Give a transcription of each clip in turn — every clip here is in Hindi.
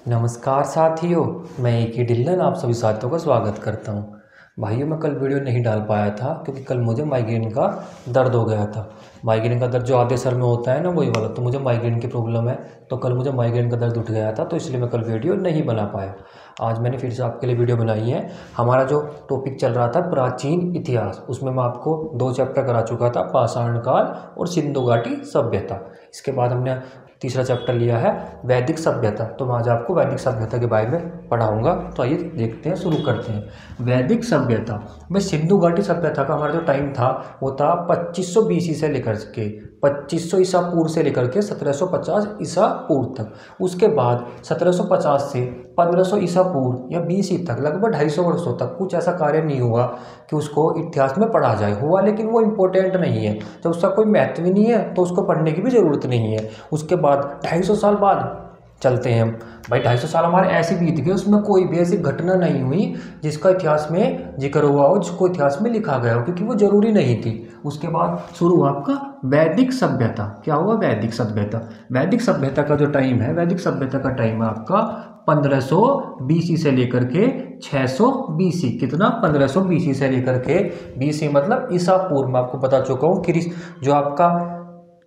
नमस्कार साथियों, मैं एक ही डिल्लन आप सभी साथियों का स्वागत करता हूं। भाइयों, मैं कल वीडियो नहीं डाल पाया था क्योंकि कल मुझे माइग्रेन का दर्द हो गया था। माइग्रेन का दर्द जो आधे सर में होता है ना, वही वाला। तो मुझे माइग्रेन की प्रॉब्लम है, तो कल मुझे माइग्रेन का दर्द उठ गया था, तो इसलिए मैं कल वीडियो नहीं बना पाया। आज मैंने फिर से आपके लिए वीडियो बनाई है। हमारा जो टॉपिक चल रहा था प्राचीन इतिहास, उसमें मैं आपको 2 चैप्टर करा चुका था, पाषाण काल और सिंधु घाटी सभ्यता। इसके बाद हमने तीसरा चैप्टर लिया है वैदिक सभ्यता। तो मैं आज आपको वैदिक सभ्यता के बारे में पढ़ाऊंगा। तो आइए देखते हैं, शुरू करते हैं। वैदिक सभ्यता में सिंधु घाटी सभ्यता का हमारा जो टाइम था वो था 2500 BC से लेकर के 2500 ईसा पूर्व से लेकर के 1750 ईसा पूर्व तक। उसके बाद 1750 से 1500 ईसा पूर्व या BC तक लगभग 250 वर्षों तक कुछ ऐसा कार्य नहीं हुआ कि उसको इतिहास में पढ़ा जाए। हुआ, लेकिन वो इम्पोर्टेंट नहीं है। जब उसका कोई महत्व नहीं है तो उसको पढ़ने की भी ज़रूरत नहीं है। उसके बाद 250 साल बाद चलते हैं हम। भाई 250 साल हमारे ऐसे बीत गए, उसमें कोई भी ऐसी घटना नहीं हुई जिसका इतिहास में जिक्र हुआ हो, जिसको इतिहास में लिखा गया हो, क्योंकि वो जरूरी नहीं थी। उसके बाद शुरू हुआ आपका वैदिक सभ्यता। क्या हुआ? वैदिक सभ्यता। वैदिक सभ्यता का जो टाइम है, वैदिक सभ्यता का टाइम है आपका 1500 BC से लेकर के 600 BC। कितना? 1500 BC से लेकर के BC मतलब ईसा पूर्व। मैं आपको बता चुका हूँ कि जो आपका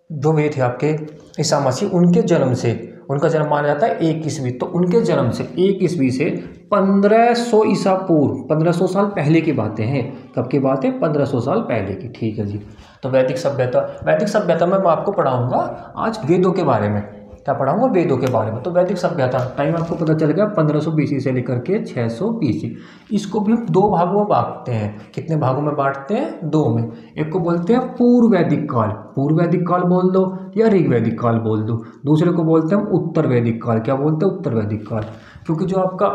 जो वे थे आपके ईसा मसीह, उनके जन्म से, उनका जन्म माना जाता है 1 ईस्वी। तो उनके जन्म से 1 ईस्वी से 1500 ईसा पूर्व, 1500 साल पहले की बातें हैं। कब की बात है? 1500 साल पहले की। ठीक है जी। तो वैदिक सभ्यता, वैदिक सभ्यता में मैं आपको पढ़ाऊंगा आज वेदों के बारे में। क्या पढ़ाऊंगा? वेदों के बारे में। तो वैदिक सभ्यता टाइम आपको पता चल गया 1500 BC से लेकर के 600 BC। इसको भी हम 2 भागों में बांटते हैं। कितने भागों में बांटते हैं? 2 में। एक को बोलते हैं पूर्व वैदिक काल, पूर्व वैदिक काल बोल दो या ऋग वैदिक काल बोल दो। दूसरे को बोलते हैं हम उत्तर वैदिक काल। क्या बोलते हैं? उत्तर वैदिक काल। क्योंकि जो आपका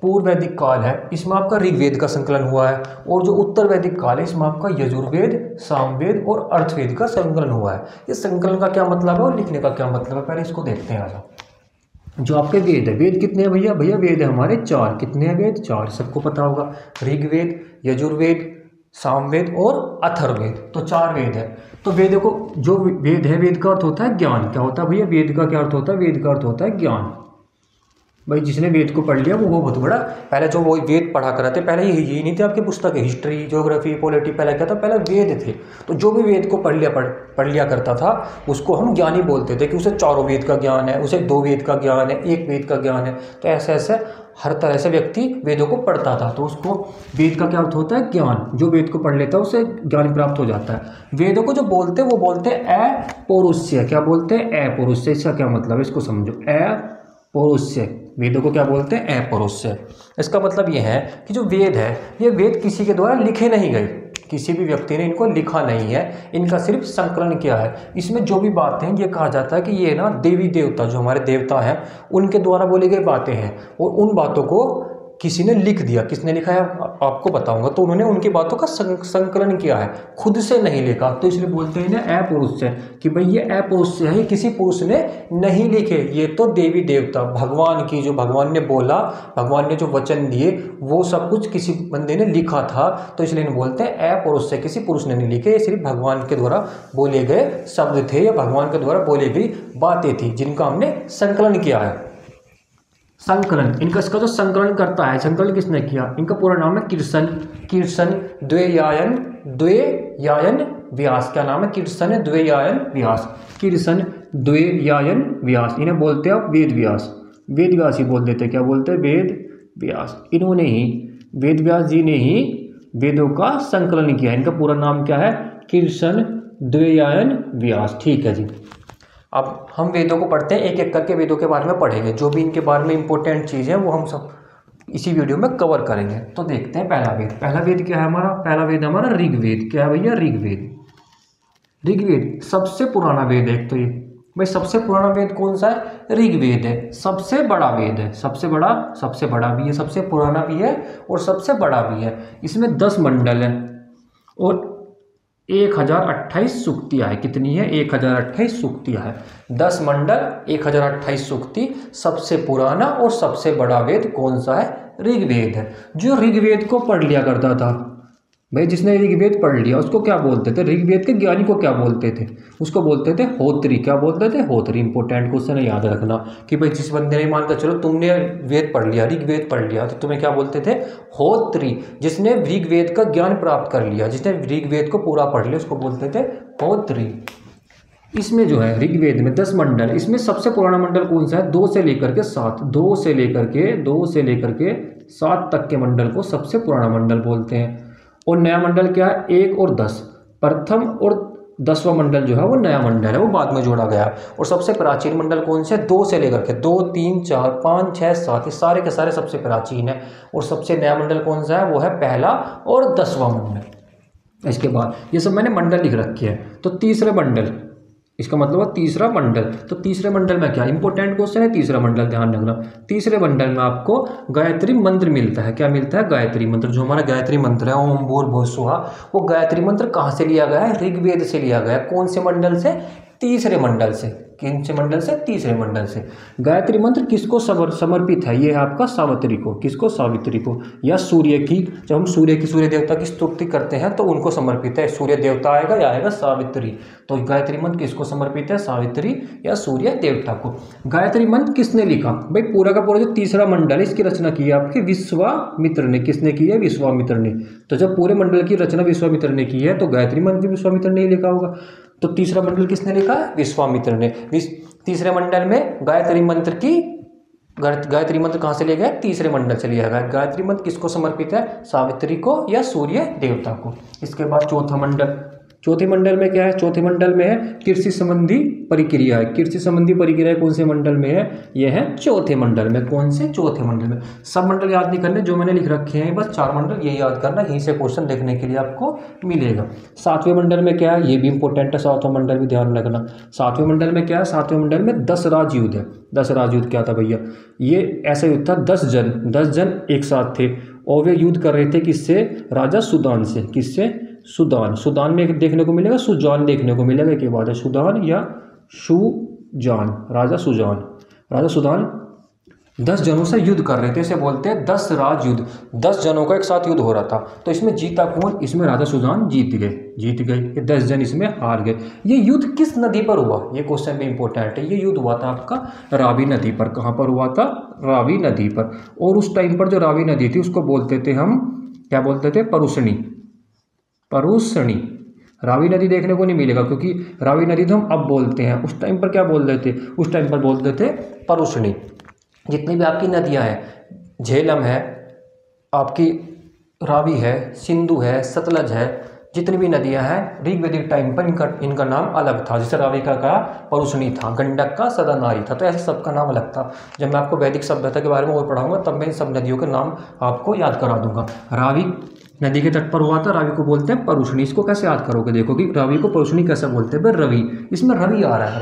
पूर्व वैदिक काल है, इसमें आपका ऋग्वेद का संकलन हुआ है, और जो उत्तर वैदिक काल है, इसमें आपका यजुर्वेद, सामवेद और अर्थवेद का संकलन हुआ है। इस संकलन का क्या मतलब है और लिखने का क्या मतलब है, पहले इसको देखते हैं। आज जो आपके वेद है, वेद कितने हैं भैया? भैया वेद है हमारे 4। कितने हैं वेद? 4। सबको पता होगा। ऋग्वेद, यजुर्वेद, सामवेद और अथर्ववेद। तो 4 वेद है। तो वेद को, जो वेद है, वेद का अर्थ होता है ज्ञान। क्या होता है भैया? वेद का क्या अर्थ होता है? वेद का अर्थ होता है ज्ञान। भाई जिसने वेद को पढ़ लिया वो बहुत बड़ा। पहले जो वो वेद पढ़ा कर थे, पहले यही नहीं थे आपकी पुस्तक है, हिस्ट्री, ज्योग्राफी, पॉलिटी, पहले क्या था? पहले वेद थे। तो जो भी वेद को पढ़ लिया करता था उसको हम ज्ञानी बोलते थे, कि उसे 4 वेद का ज्ञान है, उसे 2 वेद का ज्ञान है, 1 वेद का ज्ञान है। तो ऐसे ऐसे हर तरह से व्यक्ति वेदों को पढ़ता था। तो उसको, वेद का क्या अर्थ होता है? ज्ञान। जो वेद को पढ़ लेता है उसे ज्ञान प्राप्त हो जाता है। वेदों को जो बोलते हैं वो बोलते हैं अपौरुषेय। क्या बोलते हैं? अपौरुषेय। इसका क्या मतलब है इसको समझो। अपौरुषेय। वेदों को क्या बोलते हैं? अपौरुषेय। इसका मतलब यह है कि जो वेद है, ये वेद किसी के द्वारा लिखे नहीं गए, किसी भी व्यक्ति ने इनको लिखा नहीं है, इनका सिर्फ संकलन किया है। इसमें जो भी बातें हैं, ये कहा जाता है कि ये ना देवी देवता, जो हमारे देवता हैं, उनके द्वारा बोली गई बातें हैं, और उन बातों को किसी ने लिख दिया। किसने लिखा है आपको बताऊंगा। तो उन्होंने उनकी बातों का संकलन किया है, खुद से नहीं लिखा। तो इसलिए बोलते हैं ना अपौरुषेय, कि भाई ये अपौरुषेय है, किसी पुरुष ने नहीं लिखे। ये तो देवी देवता, भगवान की, जो भगवान ने बोला, भगवान ने जो वचन दिए, वो सब कुछ किसी बंदे ने लिखा था। तो इसलिए इन्हें बोलते हैं अपौरुषेय। किसी पुरुष ने नहीं लिखे, ये सिर्फ भगवान के द्वारा बोले गए शब्द थे, या भगवान के द्वारा बोली गई बातें थी, जिनका हमने संकलन किया है। संकलन, इनका, इसका जो संकलन करता है, संकलन किसने किया? इनका पूरा नाम है किर्सन। किर्सन द्वैयायन व्यास। क्या नाम है? किर्सन द्वैयायन व्यास। किर्सन द्वैयायन व्यास। इन्हें बोलते हैं आप वेद व्यास। वेद व्यास ही बोल देते हैं। क्या बोलते हैं? वेद व्यास। इन्होंने ही, वेद व्यास जी ने ही वेदों का संकलन किया। इनका पूरा नाम क्या है? किर्सन द्वैयायन व्यास। ठीक है जी। अब हम वेदों को पढ़ते हैं, एक एक करके वेदों के बारे में पढ़ेंगे। जो भी इनके बारे में इंपॉर्टेंट चीज़ है वो हम सब इसी वीडियो में कवर करेंगे। तो देखते हैं पहला वेद। पहला वेद क्या है हमारा? पहला वेद हमारा ऋग्वेद। क्या है भैया? ऋग्वेद। ऋग्वेद सबसे पुराना वेद है। एक तो ये भाई सबसे पुराना वेद कौन सा है? ऋग्वेद है। सबसे बड़ा वेद है, सबसे बड़ा भी है, सबसे पुराना भी है और सबसे बड़ा भी है। इसमें 10 मंडल है और 1028 सूक्तियाँ है। कितनी है? 1028 सूक्तियाँ है। 10 मंडल, 1028 सूक्ति। सबसे पुराना और सबसे बड़ा वेद कौन सा है? ऋग्वेद है। जो ऋग्वेद को पढ़ लिया करता था, भाई जिसने ऋग्वेद पढ़ लिया उसको क्या बोलते थे, ऋग्वेद के ज्ञानी को क्या बोलते थे, उसको बोलते थे होत्री। क्या बोलते थे, होत्री। इंपॉर्टेंट क्वेश्चन है, याद रखना कि भाई जिस बंदे ने, मान कर चलो तुमने वेद पढ़ लिया, ऋग्वेद पढ़ लिया, तो तुम्हें क्या बोलते थे, होत्री। जिसने ऋग्वेद का ज्ञान प्राप्त कर लिया, जिसने ऋग्वेद को पूरा पढ़ लिया, उसको बोलते थे होत्री। इसमें जो है ऋग्वेद में 10 मंडल, इसमें सबसे पुराना मंडल कौन सा है, 2 से लेकर के 7, 2 से लेकर के 7 तक के मंडल को सबसे पुराना मंडल बोलते हैं। और नया मंडल क्या है, 1 और 10। प्रथम और 10वां मंडल जो है वो नया मंडल है, वो बाद में जोड़ा गया है। और सबसे प्राचीन मंडल कौन से, 2 से लेकर के 2, 3, 4, 5, 6, 7, ये सारे के सारे सबसे प्राचीन है। और सबसे नया मंडल कौन सा है, वो है पहला और 10वां मंडल। इसके बाद ये सब मैंने मंडल लिख रखे हैं। तो तीसरे मंडल, इसका मतलब है तीसरा मंडल। तो तीसरे मंडल में क्या, इंपॉर्टेंट क्वेश्चन है, तीसरा मंडल ध्यान रखना। तीसरे मंडल में आपको गायत्री मंत्र मिलता है। क्या मिलता है, गायत्री मंत्र। जो हमारा गायत्री मंत्र है, ओम भूर्भुवः स्वः, वो गायत्री मंत्र कहाँ से लिया गया है, ऋग्वेद से लिया गया है। कौन से मंडल से, तीसरे मंडल से। किन से मंडल से, तीसरे मंडल से। गायत्री मंत्र किसको समर्पित है, ये है आपका सावित्री को। किसको, सावित्री को, या सूर्य की। जब हम सूर्य देवता की स्तुति करते हैं तो उनको समर्पित है। सूर्य देवता आएगा या आएगा सावित्री। तो गायत्री मंत्र किसको समर्पित है, सावित्री या सूर्य देवता को। गायत्री मंत्र किसने लिखा, भाई पूरा का पूरा जो तीसरा मंडल है इसकी रचना की है आपके विश्वामित्र ने। किसने की है, विश्वामित्र ने। तो जब पूरे मंडल की रचना विश्वामित्र ने की है तो गायत्री मंत्र भी विश्वामित्र ने ही लिखा होगा। तो तीसरा मंडल किसने लिखा है, विश्वामित्र ने। तीसरे मंडल में गायत्री मंत्र कहाँ से लिया गया, तीसरे मंडल से लिया गया। गायत्री मंत्र किसको समर्पित है, सावित्री को या सूर्य देवता को। इसके बाद चौथा मंडल, चौथे मंडल में क्या है, चौथे मंडल में है कृषि संबंधी परिक्रिया। कृषि संबंधी परिक्रिया कौन से मंडल में है, यह है चौथे मंडल में। कौन से, चौथे मंडल में। सब मंडल याद नहीं करने, जो मैंने लिख रखे हैं बस 4 मंडल ये याद करना, यहीं से क्वेश्चन देखने के लिए आपको मिलेगा। 7वें मंडल में क्या है, ये भी इंपॉर्टेंट है, 7वां मंडल भी ध्यान रखना। 7वें मंडल में क्या है, 7वें मंडल में 10 राजयुद्ध है। 10 राजयुद्ध क्या था भैया, ये ऐसा युद्ध था, 10 जन एक साथ थे और वे युद्ध कर रहे थे किससे, राजा सुदान से। किससे, सुदान में देखने को मिलेगा, सुजान देखने को मिलेगा। एक बात है, सुदान या सुजान, राजा सुदान 10 जनों से युद्ध कर रहे थे, इसे बोलते हैं 10 राज युद्ध। 10 जनों का एक साथ युद्ध हो रहा था। तो इसमें जीता कौन, इसमें राजा सुदान जीत गए। ये 10 जन इसमें हार गए। ये युद्ध किस नदी पर हुआ, ये क्वेश्चन भी इंपॉर्टेंट है। ये युद्ध हुआ था आपका रावी नदी पर। कहाँ पर हुआ था, रावी नदी पर। और उस टाइम पर जो रावी नदी थी उसको बोलते थे हम, क्या बोलते थे, परुष्णी। रावी नदी देखने को नहीं मिलेगा क्योंकि रावी नदी तो हम अब बोलते हैं, उस टाइम पर क्या बोलते थे, उस टाइम पर बोलते थे परुष्णी। जितनी भी आपकी नदियां हैं, झेलम है, आपकी रावी है, सिंधु है, सतलज है, जितनी भी नदियां हैं ऋग्वेदिक टाइम पर इनका नाम अलग था। जैसे रावी का परुष्णी था, गंडक का सदानारी था। तो ऐसे सबका नाम अलग था। जब मैं आपको वैदिक सभ्यता के बारे में और पढ़ाऊंगा तब मैं इन सब नदियों के नाम आपको याद करा दूंगा। रावी नदी के तट पर हुआ था, रावी को बोलते हैं परुष्णी। इसको कैसे याद करोगे, देखो कि रावी को परुष्णी कैसे बोलते हैं, रवि। इसमें रवि आ रहा है,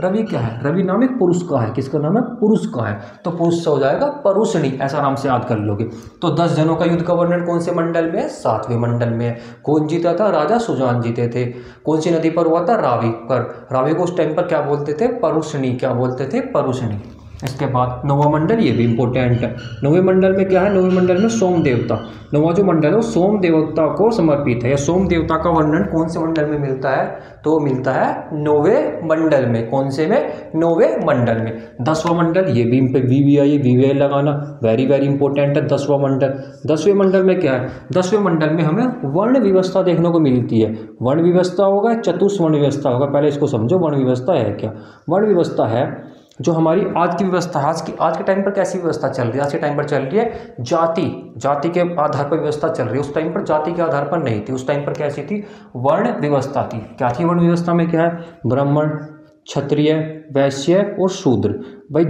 रवि क्या है, रवि नाम एक पुरुष का है। किसका नाम है, पुरुष का है। तो पुरुष से हो जाएगा परुष्णी, ऐसा आराम से याद कर लोगे। तो 10 जनों का युद्ध का वर्णन कौन से मंडल में है, 7वें मंडल में। कौन जीता था, राजा सुजान जीते थे। कौन सी नदी पर हुआ था, रावी पर। रावी को उस टाइम पर क्या बोलते थे, परुष्णी। क्या बोलते थे, परुष्णी। इसके बाद 9वां मंडल, ये भी इंपॉर्टेंट है। 9वें मंडल में क्या है, 9वें मंडल में सोम देवता। 9वां जो मंडल है वो सोम देवता को समर्पित है। या सोम देवता का वर्णन कौन से मंडल में मिलता है, तो मिलता है 9वें मंडल में। कौन से में, 9वें मंडल में। 10वां मंडल, ये भी वीवीआई लगाना, वेरी वेरी इंपॉर्टेंट है 10वां मंडल। 10वें मंडल में क्या है, 10वें मंडल में हमें वर्ण व्यवस्था देखने को मिलती है। वर्ण व्यवस्था होगा, चतुष्वर्ण व्यवस्था होगा। पहले इसको समझो, वर्ण व्यवस्था है क्या। वर्ण व्यवस्था है जो हमारी आज की व्यवस्था है। आज के टाइम पर कैसी व्यवस्था चल रही है, आज के टाइम पर चल रही है जाति के आधार पर व्यवस्था चल रही है। उस टाइम पर जाति के आधार पर नहीं थी, उस टाइम पर कैसी थी, वर्ण व्यवस्था थी। क्या थी वर्ण व्यवस्था में, क्या है, ब्राह्मण, क्षत्रिय, वैश्य और शूद्र। भाई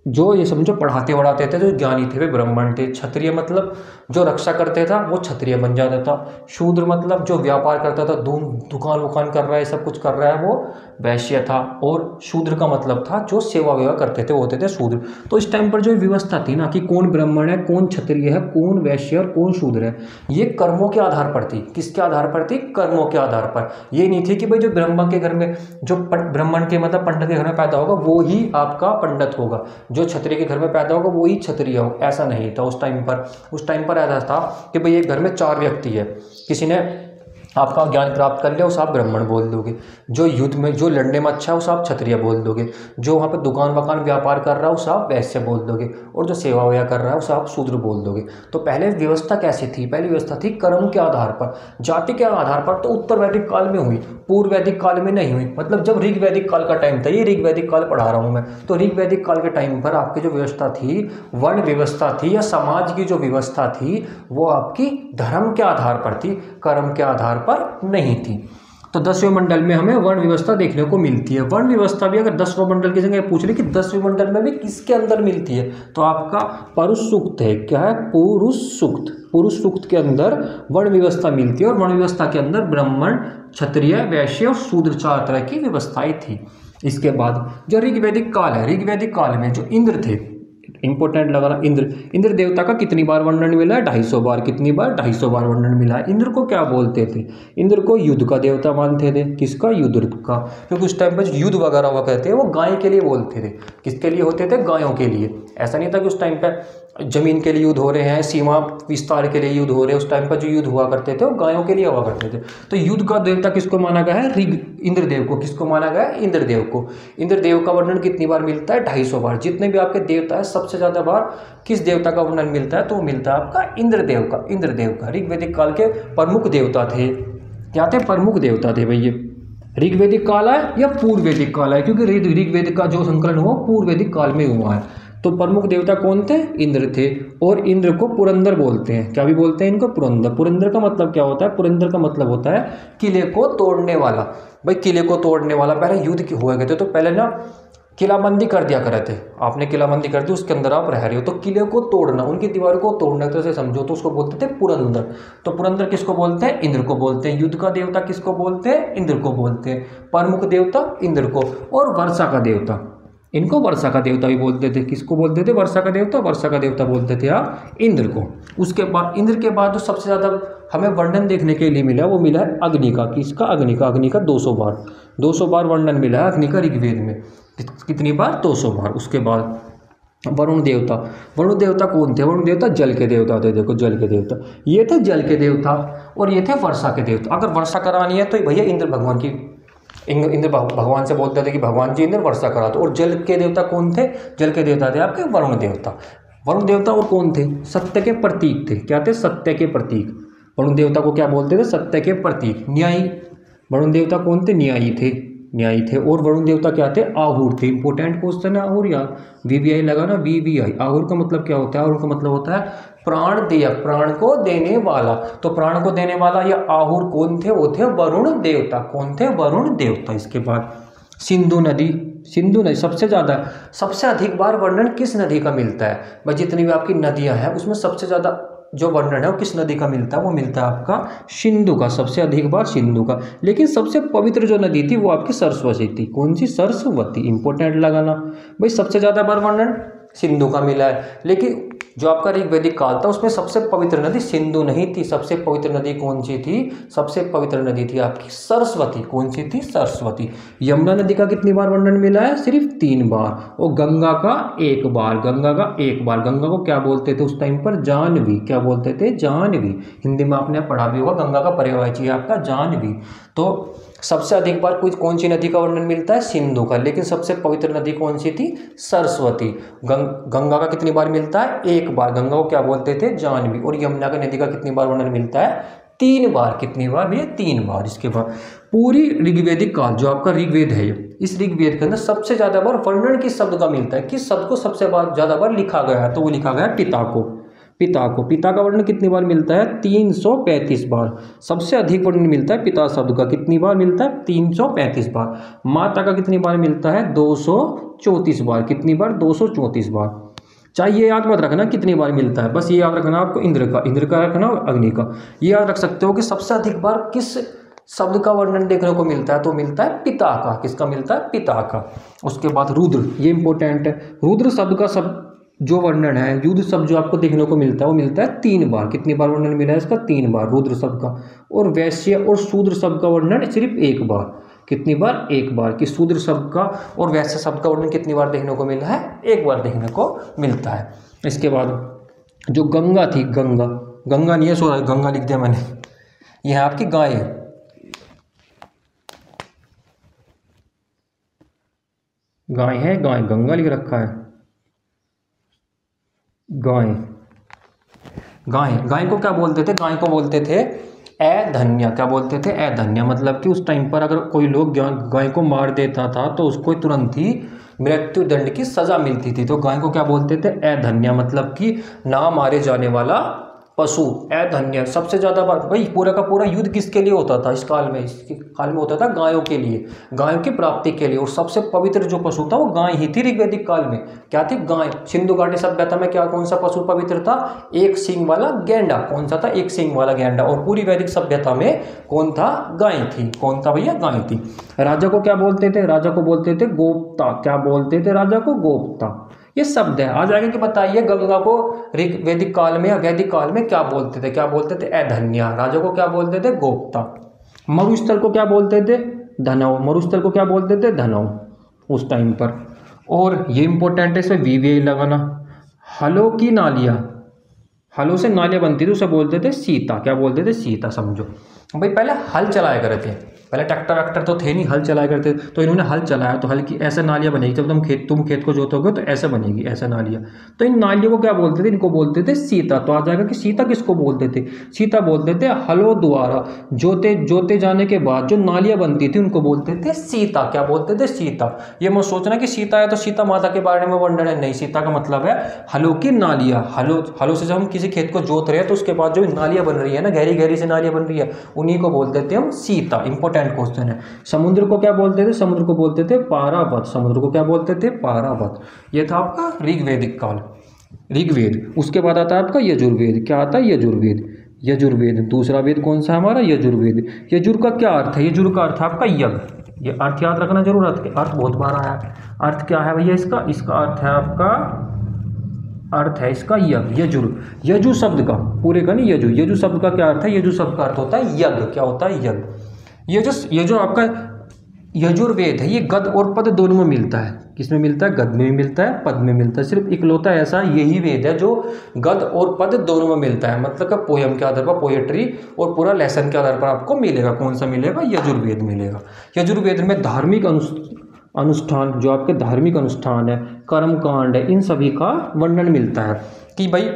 जो ये समझो पढ़ाते वढ़ाते थे, जो ज्ञानी थे वे ब्राह्मण थे। क्षत्रिय मतलब जो रक्षा करते था वो क्षत्रिय बन जाता था। शूद्र मतलब जो व्यापार करता था, दुकान वुकान कर रहा है, सब कुछ कर रहा है, वो वैश्य था। और शूद्र का मतलब था जो सेवा वेवा करते थे, वो होते थे शूद्र। तो इस टाइम पर जो व्यवस्था थी ना कि कौन ब्राह्मण है, कौन क्षत्रिय है, कौन वैश्य और कौन शूद्र है, ये कर्मों के आधार पर थी। किसके आधार पर थी, कर्मों के आधार पर। ये नहीं थी कि भाई जो ब्राह्मण के घर में, जो ब्राह्मण के मतलब पंडित के घर में पैदा होगा वो ही आपका पंडित होगा, जो क्षत्रिय के घर में पैदा होगा वही क्षत्रिय हो, ऐसा नहीं था उस टाइम पर। उस टाइम पर ऐसा था कि भाई एक घर में 4 व्यक्ति है, किसी ने आपका ज्ञान प्राप्त कर लिया उसे आप ब्राह्मण बोल दोगे, जो युद्ध में जो लड़ने में अच्छा है उसे आप क्षत्रिय बोल दोगे, जो वहाँ पे दुकान वकान व्यापार कर रहा है उसे आप वैश्य बोल दोगे, और जो सेवा वेवा कर रहा है उसे आप शूद्र बोल दोगे। तो पहले व्यवस्था कैसी थी? पहली व्यवस्था थी कर्म के आधार पर, जाति के आधार पर। तो उत्तर वैदिक काल में हुई, पूर्व वैदिक काल में नहीं हुई। मतलब जब ऋग वैदिक काल का टाइम था, ये ऋग वैदिक काल पढ़ा रहा हूँ मैं, तो ऋग वैदिक काल के टाइम पर आपकी जो व्यवस्था थी, वर्ण व्यवस्था थी या समाज की जो व्यवस्था थी, वो आपकी धर्म के आधार पर थी, कर्म के आधार पर नहीं थी। तो 10वें मंडल में हमें वर्ण व्यवस्था देखने को मिलती है। वर्ण व्यवस्था भी अगर 10वें मंडल की जगह पूछ रही कि 10वें मंडल में भी किसके अंदर मिलती है, तो आपका पुरुष सूक्त है। क्या है? पुरुष सूक्त। पुरुष सूक्त के अंदर वर्ण व्यवस्था मिलती है, और वर्ण व्यवस्था के अंदर ब्राह्मण, क्षत्रिय, वैश्य और शूद्र 4 तरह की व्यवस्थाएं थी। इसके बाद जो ऋग्वैदिक काल है, ऋग्वैदिक काल में जो इंद्र थे, इंपोर्टेंट लगाना, इंद्र देवता का कितनी बार वर्णन मिला है? 250 बार। कितनी बार? 250 बार वर्णन मिला है। इंद्र को क्या बोलते थे? इंद्र को युद्ध का देवता मानते थे। किसका? युद्ध का। क्योंकि उस टाइम पर युद्ध वगैरह हुआ करते हैं वो गाय के लिए बोलते थे। किसके लिए होते थे? गायों के लिए। ऐसा नहीं था कि उस टाइम पर जमीन के लिए युद्ध हो रहे हैं, सीमा विस्तार के लिए युद्ध हो रहे हैं। उस टाइम पर जो युद्ध हुआ करते थे वो गायों के लिए हुआ करते थे। तो युद्ध का देवता किसको माना गया है? इंद्रदेव को। किसको माना गया है? इंद्रदेव को। इंद्रदेव का वर्णन कितनी बार मिलता है? 250 बार। जितने भी आपके देवता है सबसे ज्यादा बार किस देवता का वर्णन मिलता है? तो वो मिलता है आपका इंद्रदेव का। इंद्रदेव का ऋग्वैदिक काल के प्रमुख देवता थे। क्या थे? प्रमुख देवता थे भैया। ऋग्वैदिक काल है या पूर्व वैदिक काल है? क्योंकि ऋग्वेदिक का जो संकलन हुआ पूर्व वैदिक काल में हुआ है। तो प्रमुख देवता कौन थे? इंद्र थे। और इंद्र को पुरंदर बोलते हैं। क्या भी बोलते हैं इनको? पुरंदर। पुरंदर का मतलब क्या होता है? पुरंदर का मतलब होता है किले को तोड़ने वाला। भाई किले को तोड़ने वाला। पहले युद्ध हुए गए थे तो पहले ना किलाबंदी कर दिया करे थे। आपने किलाबंदी कर दी, उसके अंदर आप रह रहे हो, तो किले को तोड़ना, उनकी दीवारों को तोड़ना एक तरह से समझो, तो उसको बोलते थे पुरंदर। तो पुरंदर किसको बोलते हैं? इंद्र को बोलते हैं। युद्ध का देवता किसको बोलते हैं? इंद्र को बोलते हैं। प्रमुख देवता इंद्र को। और वर्षा का देवता, इनको वर्षा का देवता भी बोलते थे। किसको बोलते थे? वर्षा का देवता। वर्षा का देवता बोलते थे आप इंद्र को। उसके बाद इंद्र के बाद जो सबसे ज़्यादा हमें वर्णन देखने के लिए मिला वो मिला है अग्नि का। किसका? अग्नि का। अग्नि का 200 बार। 200 बार वर्णन मिला है अग्नि का ऋग्वेद में। कितनी बार? 200 बार। उसके बाद वरुण देवता। वरुण देवता कौन थे? वरुण देवता जल के देवता थे। देखो जल के देवता, ये थे जल के देवता, और ये थे वर्षा के देवता। अगर वर्षा करानी है तो भैया इंद्र भगवान की, इंद्र भगवान से बोलते थे कि भगवान जी इंद्र वर्षा करा दो। और जल के देवता कौन थे? जल के देवता थे आपके वरुण देवता। वरुण देवता और कौन थे? सत्य के प्रतीक थे। क्या थे? सत्य के प्रतीक। वरुण देवता को क्या बोलते थे? सत्य के प्रतीक। न्यायी। वरुण देवता कौन थे? न्यायी थे। न्यायी थे। और वरुण देवता क्या थे? आहुर थे। इंपोर्टेंट क्वेश्चन है आहुर यार, VVI लगा ना, VVI। आहुर का मतलब क्या होता है? आहुर का मतलब होता है प्राण देय, प्राण को देने वाला। तो प्राण को देने वाला या आहुर कौन थे? वो थे वरुण देवता। कौन थे? वरुण देवता। इसके बाद सिंधु नदी। सिंधु नदी सबसे अधिक बार वर्णन किस नदी का मिलता है? भाई जितनी भी आपकी नदियां हैं उसमें सबसे ज्यादा जो वर्णन है वो किस नदी का मिलता है? वो मिलता है आपका सिंधु का। सबसे अधिक बार सिंधु का। लेकिन सबसे पवित्र जो नदी थी वो आपकी सरस्वती थी। कौन सी? सरस्वती। इंपोर्टेंट लगाना भाई। सबसे ज्यादा बार वर्णन सिंधु का मिला है, लेकिन जो आपका ऋग्वैदिक काल था उसमें सबसे पवित्र नदी सिंधु नहीं थी। सबसे पवित्र नदी कौन सी थी? सबसे पवित्र नदी थी आपकी सरस्वती। कौन सी थी? सरस्वती। यमुना नदी का कितनी बार वर्णन मिला है? सिर्फ 3 बार। और गंगा का 1 बार। गंगा का 1 बार। गंगा को क्या बोलते थे उस टाइम पर? जाह्नवी। क्या बोलते थे? जाह्नवी। हिंदी में आपने पढ़ा भी होगा, गंगा का पर्यायवाची है आपका जाह्नवी। तो सबसे अधिक बार कौन सी नदी का वर्णन मिलता है? सिंधु का। लेकिन सबसे पवित्र नदी कौन सी थी? सरस्वती। गंगा का कितनी बार मिलता है? 1 बार। गंगा को क्या बोलते थे? जाह्नवी। और यमुना का नदी का कितनी बार वर्णन मिलता है? 3 बार। कितनी बार भैया? 3 बार। इसके बाद पूरी ऋग्वैदिक काल जो आपका ऋग्वेद है, इस ऋग्वेद के अंदर सबसे ज्यादा बार वर्णन किस शब्द का मिलता है? किस शब्द को सबसे ज्यादा बार लिखा गया है? तो वो लिखा गया है पिता को। पिता को। पिता का वर्णन कितनी बार मिलता है? 335 बार। सबसे अधिक वर्णन मिलता है पिता शब्द का। कितनी बार मिलता है? 335 बार। माता का कितनी बार मिलता है? 234 बार। कितनी बार? 234 बार। चाहिए याद मत रखना कितनी बार मिलता है, बस ये याद रखना आपको इंद्र का रखना और अग्नि का। ये याद रख सकते हो कि सबसे अधिक बार किस शब्द का वर्णन देखने को मिलता है? तो मिलता है पिता का। किसका मिलता है? पिता का। उसके बाद रुद्र, ये इंपॉर्टेंट है। रुद्र शब्द का जो वर्णन है, युद्ध शब्द जो आपको देखने को मिलता है वो मिलता है 3 बार। कितनी बार वर्णन मिला है इसका? 3 बार रुद्र शब्द का। और वैश्य और शूद्र शब्द का वर्णन सिर्फ 1 बार। कितनी बार? एक बार। कि शूद्र शब्द का और वैश्य शब्द का वर्णन कितनी बार देखने को मिला है? एक बार देखने को मिलता है। इसके बाद जो गंगा थी, गंगा, गंगा नहीं है, सॉरी गंगा लिख दिया मैंने, यह है आपकी गाय, गाय है, गाय, गंगा लिख रखा है, गाय, गाय, गाय को क्या बोलते थे? गाय को बोलते थे अधन्या। क्या बोलते थे? अधन्या। मतलब कि उस टाइम पर अगर कोई लोग गाय को मार देता था तो उसको तुरंत ही मृत्यु दंड की सजा मिलती थी। तो गाय को क्या बोलते थे? अधन्या, मतलब कि ना मारे जाने वाला पशु, अधन्य। सबसे ज्यादा बात भाई, पूरा का पूरा युद्ध किसके लिए होता था इस काल में? इस काल में होता था गायों के लिए, गायों की प्राप्ति के लिए। और सबसे पवित्र जो पशु था वो गाय ही थी ऋग्वैदिक काल में। क्या थी? गाय। सिंधु घाटी सभ्यता में क्या, कौन सा पशु पवित्र था? एक सींग वाला गैंडा। कौन सा था? एक सींग वाला गैंडा। और पूरी वैदिक सभ्यता में कौन था? गाय थी। कौन था भैया? गाय थी। राजा को क्या बोलते थे? राजा को बोलते थे गोप्ता। क्या बोलते थे राजा को? गोप्ता। ये शब्द है। आ जाएगा कि बताइए गंगा को वैदिक काल में या वैदिक काल में क्या बोलते थे? क्या बोलते थे? अधन्या। राजा को क्या बोलते थे? गोप्ता। मरुस्थल को क्या बोलते थे? धनव। मरुस्थल को क्या बोलते थे? धनव उस टाइम पर। और ये इंपॉर्टेंट है, इसमें वी लगाना। हलों की नालियां, हलों से नालियां बनती थी, उसे बोलते थे सीता। क्या बोलते थे? सीता। समझो भाई, पहले हल चलाया करते थे, पहले ट्रैक्टर वैक्टर तो थे नहीं, हल चलाया करते। तो इन्होंने हल चलाया तो हल की ऐसे नालियां बनेगी। जब तुम खेत को जोतोगे तो ऐसे बनेगी, ऐसे नालियां। तो इन नालियों को क्या बोलते थे? इनको बोलते थे सीता। तो आ जाएगा कि सीता किसको बोलते थे? सीता बोलते थे हलों द्वारा जोते जाने के बाद जो नालियां बनती थी उनको बोलते थे सीता। क्या बोलते थे? सीता। ये मत सोचना कि सीता है तो सीता माता के बारे में वर्णन है, नहीं। सीता का मतलब है हलों की नालियां। हलों से जब हम किसी खेत को जोत रहे हैं तो उसके बाद जो नालियां बन रही है ना, गहरी गहरी से नालियां बन रही है, उन्हीं को बोलते थे हम सीता। इंपॉर्टेंट क्वेश्चन है। समुद्र को क्या बोलते थे? समुद्र को बोलते थे पारावत। समुद्र को क्या बोलते थे? पारावत। ये था आपका ऋग्वैदिक काल, ऋग्वेद। उसके बाद आता है आपका यजुर्वेद। क्या आता है? यजुर्वेद। यजुर्वेद दूसरा वेद कौन सा है हमारा? यजुर्वेद। यजुर का क्या अर्थ है? यजुर का अर्थ है आपका यज्ञ। ये अर्थ याद रखना जरूर, अर्थ बहुत बार आया है। अर्थ क्या है भैया इसका? इसका अर्थ है आपका, अर्थ है इसका यज्ञ। यजुर, यजु शब्द का, पूरे का नहीं, यजु, यजु शब्द का क्या अर्थ है? यजु शब्द का अर्थ होता है यज्ञ। क्या होता है? यज्ञ। ये जो आपका यजुर्वेद है, ये गद और पद दोनों में मिलता है। किसमें मिलता है? गद में भी मिलता है, पद में मिलता है। सिर्फ इकलौता ऐसा यही वेद है जो गद और पद दोनों में मिलता है। मतलब का पोयम के आधार पर, पोएट्री और पूरा लेसन के आधार पर आपको मिलेगा। कौन सा मिलेगा? यजुर्वेद मिलेगा। यजुर्वेद में धार्मिक अनुष्ठान, जो आपके धार्मिक अनुष्ठान है, कर्म कांड है, इन सभी का वर्णन मिलता है। कि भाई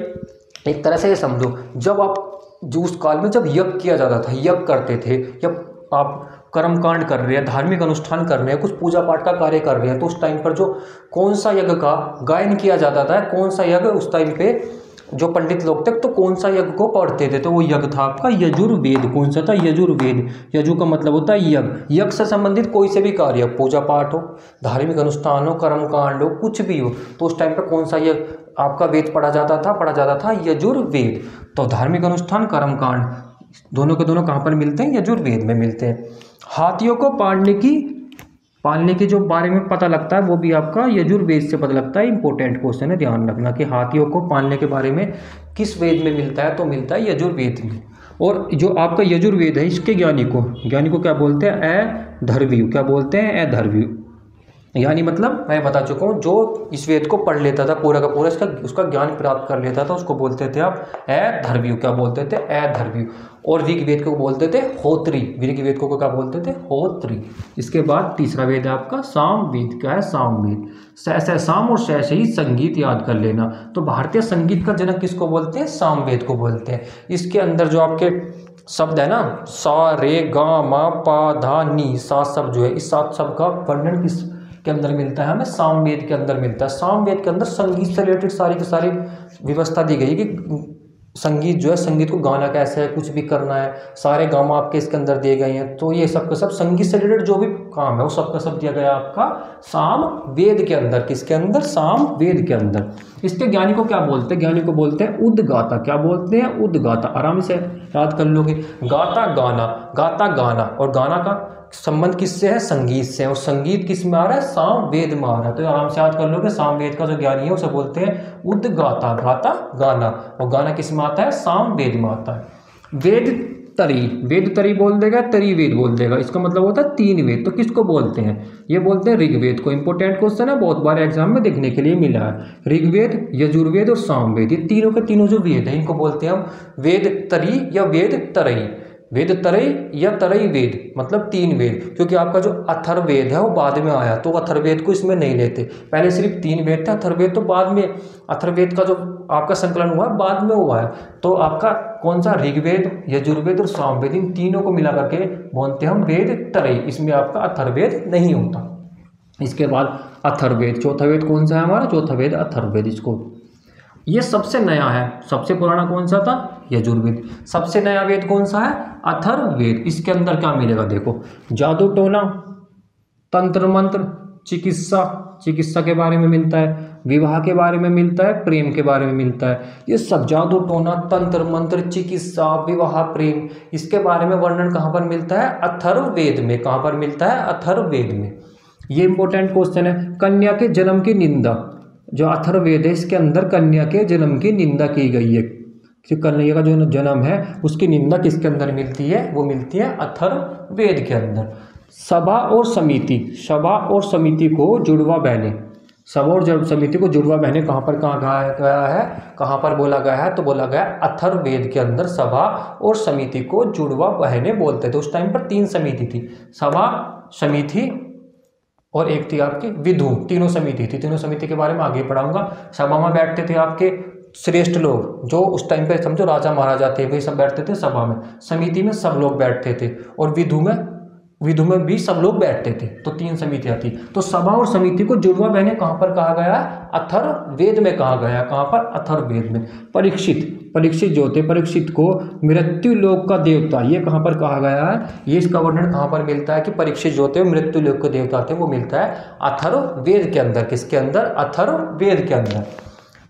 एक तरह से ये समझो, जब आप जो उस काल में जब यज्ञ किया जाता था, यज्ञ करते थे, या आप कर्म कांड कर रहे हैं, धार्मिक अनुष्ठान कर रहे हैं, कुछ पूजा पाठ का कार्य कर रहे हैं, तो उस टाइम पर जो कौन सा यज्ञ का गायन किया जाता था, कौन सा यज्ञ उस टाइम पे जो पंडित लोग थे तो कौन सा यज्ञ को पढ़ते थे, तो वो यज्ञ था आपका यजुर्वेद। कौन सा था? यजुर्वेद। यजु का मतलब होता है यज्ञ। यज्ञ से संबंधित कोई से भी कार्य, पूजा पाठ हो, धार्मिक अनुष्ठान हो, कर्म कांड हो, कुछ भी हो, तो उस टाइम पर कौन सा यज्ञ आपका वेद पढ़ा जाता था यजुर्वेद। तो धार्मिक अनुष्ठान, कर्म कांड दोनों के दोनों कहाँ पर मिलते हैं? यजुर्वेद में मिलते हैं। हाथियों को पालने के जो बारे में पता लगता है वो भी आपका यजुर्वेद से पता लगता है। इंपॉर्टेंट क्वेश्चन है, ध्यान रखना कि हाथियों को पालने के बारे में किस वेद में मिलता है? तो मिलता है यजुर्वेद में। और जो आपका यजुर्वेद है, इसके ज्ञानी को क्या बोलते हैं? अधर्व्यु। क्या बोलते हैं? अधर्व्यु। यानी मतलब मैं बता चुका हूँ, जो इस वेद को पढ़ लेता था पूरा का पूरा, उसका ज्ञान प्राप्त कर लेता था, उसको बोलते थे आप अधर्व्यु। क्या बोलते थे? अधर्व्यु। और ऋग्वेद को बोलते थे होत्री। ऋग्वेद को क्या बोलते थे? होत्री। इसके बाद तीसरा वेद है आपका सामवेद। क्या है? सामवेद। स साम और श ही संगीत याद कर लेना। तो भारतीय संगीत का जनक किसको बोलते हैं? सामवेद को बोलते हैं। इसके अंदर जो आपके शब्द है ना, सा रे गा मा पा धा नी, 7 शब्द जो है, इस 7 शब्द का वर्णन किस के अंदर मिलता है? हमें सामवेद के अंदर मिलता है। सामवेद के अंदर संगीत से रिलेटेड सारी की सारी व्यवस्था दी गई है कि संगीत जो है, संगीत को गाना कैसे है, कुछ भी करना है, सारे गामा आपके इसके अंदर दिए गए हैं। तो ये सब का सब संगीत से रिलेटेड जो भी काम है वो सब का सब दिया गया आपका सामवेद के अंदर। किसके अंदर? सामवेद के अंदर। इसके ज्ञानी को क्या बोलते हैं? ज्ञानी को बोलते हैं उद्गाता। क्या बोलते हैं? उद्गाता। आराम से याद कर लोगे। गाता गाना, गाता गाना, और गाना का संबंध किससे है? संगीत से। और संगीत किस में आ रहा है? सामवेद में आ रहा है। तो आराम से याद कर लोगे, सामवेद का जो ज्ञानी है उसे बोलते हैं उद्गाता। गाता गाना, और गाना किस में आता है? सामवेद में आता है। वेद तरी, वेद तरी बोल देगा, तरी वेद बोल देगा, इसका मतलब होता है 3 वेद। तो किसको बोलते हैं? ये बोलते हैं ऋग्वेद को। इंपॉर्टेंट क्वेश्चन है, बहुत बार एग्जाम में देखने के लिए मिला है। ऋग्वेद, यजुर्वेद और सामवेद, ये तीनों के तीनों जो वेद हैं इनको बोलते हैं हम वेद तरी या वेद तरई। वेद तरई या तरई वेद मतलब 3 वेद, क्योंकि आपका जो अथर्ववेद है वो बाद में आया, तो अथर्ववेद को इसमें नहीं लेते। पहले सिर्फ 3 वेद थे, अथर्ववेद तो बाद में, अथर्ववेद का जो आपका संकलन हुआ है बाद में हुआ है। तो आपका कौन सा? ऋग्वेद, यजुर्वेद और सामवेद, इन तीनों को मिला करके बोलते हैं हम वेद तरई। इसमें आपका अथर्ववेद नहीं होता। इसके बाद अथर्ववेद, चौथा वेद कौन सा है हमारा? चौथा वेद अथर्ववेद। इसको ये सबसे नया है। सबसे पुराना कौन सा था? यजुर्वेद। सबसे नया वेद कौन सा है? अथर्ववेद। इसके अंदर क्या मिलेगा देखो, जादू टोना, तंत्र मंत्र, चिकित्सा के बारे में मिलता है, विवाह के बारे में मिलता है, प्रेम के बारे में मिलता है। ये सब जादू टोना, तंत्र मंत्र, चिकित्सा, विवाह, प्रेम, इसके बारे में वर्णन कहाँ पर मिलता है? अथर्ववेद में। कहाँ पर मिलता है? अथर्ववेद में। ये इंपॉर्टेंट क्वेश्चन है। कन्या के जन्म की निंदा, जो अथर्ववेद है इसके अंदर कन्या के जन्म की निंदा की गई है। कि कन्या का जो जन्म है उसकी निंदा किसके अंदर मिलती है? वो मिलती है अथर्ववेद के अंदर। सभा और समिति, सभा और समिति को जुड़वा बहने, सभा और समिति को जुड़वा बहने कहाँ पर कहा गया है? कहाँ पर बोला गया है? तो बोला गया अथर्ववेद के अंदर सभा और समिति को जुड़वा बहने बोलते थे। उस टाइम पर 3 समिति थी, सभा, समिति और एक थी आपकी विधु। तीनों समिति थी। तीनों समिति के बारे में आगे पढ़ाऊंगा। सभा में बैठते थे आपके श्रेष्ठ लोग, जो उस टाइम पे समझो राजा महाराजा थे, वही सब बैठते थे सभा में। समिति में सब लोग बैठते थे और विधु में भी सब लोग बैठते थे। तो 3 समितियां थी। तो सभा और समिति को जुड़वा बहने कहाँ पर कहा गया है? अथर्ववेद में कहा गया है। कहाँ पर? अथर्ववेद में। परीक्षित जो थे, परीक्षित को मृत्यु लोक का देवता, ये कहाँ पर कहा गया है? ये इसका वर्णन कहाँ पर मिलता है कि परीक्षित जो थे मृत्यु लोक के देवता थे? वो मिलता है अथर्ववेद के अंदर। किसके अंदर? अथर्ववेद के अंदर।